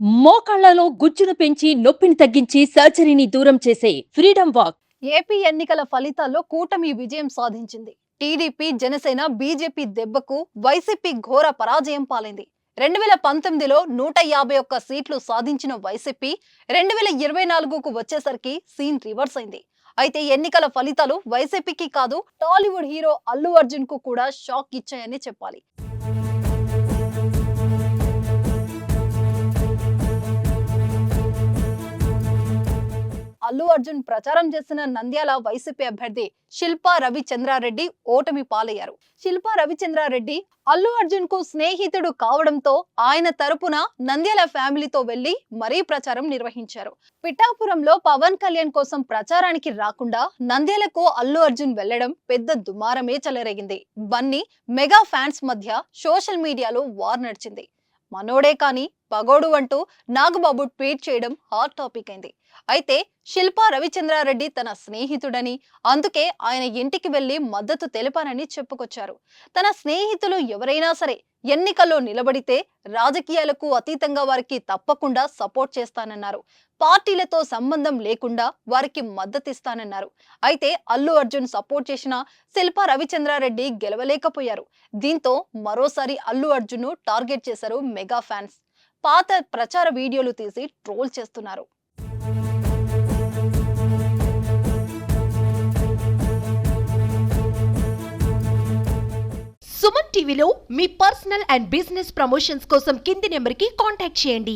మోకాళ్లలో గుజ్జును పెంచి నొప్పిని తగ్గించి సర్జరీని దూరం చేసే ఫ్రీడమ్ వాక్. ఏపీ ఎన్నికల ఫలితాల్లో కూటమి విజయం సాధించింది. టీడీపీ, జనసేన, బీజేపీ దెబ్బకు వైసీపీ ఘోర పరాజయం పాలైంది. 2019లో 151 సీట్లు సాధించిన వైసీపీ 2024కు వచ్చేసరికి సీన్ రివర్స్ అయింది. అయితే ఎన్నికల ఫలితాలు వైసీపీకి కాదు, టాలీవుడ్ హీరో అల్లు అర్జున్ కు కూడా షాక్ ఇచ్చాయని చెప్పాలి. అల్లు అర్జున్ ప్రచారం చేసిన నంద్యాల వైసీపీ అభ్యర్థి శిల్పా రవిచంద్రారెడ్డి ఓటమి పాలయ్యారు. శిల్పా రవిచంద్రారెడ్డి అల్లు అర్జున్ కు స్నేహితుడు కావడంతో ఆయన తరపున నంద్యాల ఫ్యామిలీతో వెళ్లి మరీ ప్రచారం నిర్వహించారు. పిఠాపురంలో పవన్ కళ్యాణ్ కోసం ప్రచారానికి రాకుండా నంద్యాలకు అల్లు అర్జున్ వెళ్లడం పెద్ద దుమారమే చెలరేగింది. బన్నీ మెగా ఫ్యాన్స్ మధ్య సోషల్ మీడియాలో వార్ నడిచింది. మనోడే కాని పగోడు అంటూ నాగబాబు ట్వీట్ చేయడం హాట్ టాపిక్ అయింది. అయితే శిల్పా రవిచంద్రారెడ్డి తన స్నేహితుడని, అందుకే ఆయన ఇంటికి వెళ్లి మద్దతు తెలిపానని చెప్పుకొచ్చారు. తన స్నేహితులు ఎవరైనా సరే ఎన్నికల్లో నిలబడితే రాజకీయాలకు అతీతంగా వారికి తప్పకుండా సపోర్ట్ చేస్తానన్నారు. పార్టీలతో సంబంధం లేకుండా వారికి మద్దతిస్తానన్నారు. అయితే అల్లు అర్జున్ సపోర్ట్ చేసిన శిల్పా రవిచంద్రారెడ్డి గెలవలేకపోయారు. దీంతో మరోసారి అల్లు అర్జున్ టార్గెట్ చేశారు మెగా ఫ్యాన్స్. పాత ప్రచార వీడియోలు తీసి ట్రోల్ చేస్తున్నారు. సుమన్ టీవీలో మీ పర్సనల్ అండ్ బిజినెస్ ప్రమోషన్స్ కోసం కింది నెంబర్కి కాంటాక్ట్ చేయండి.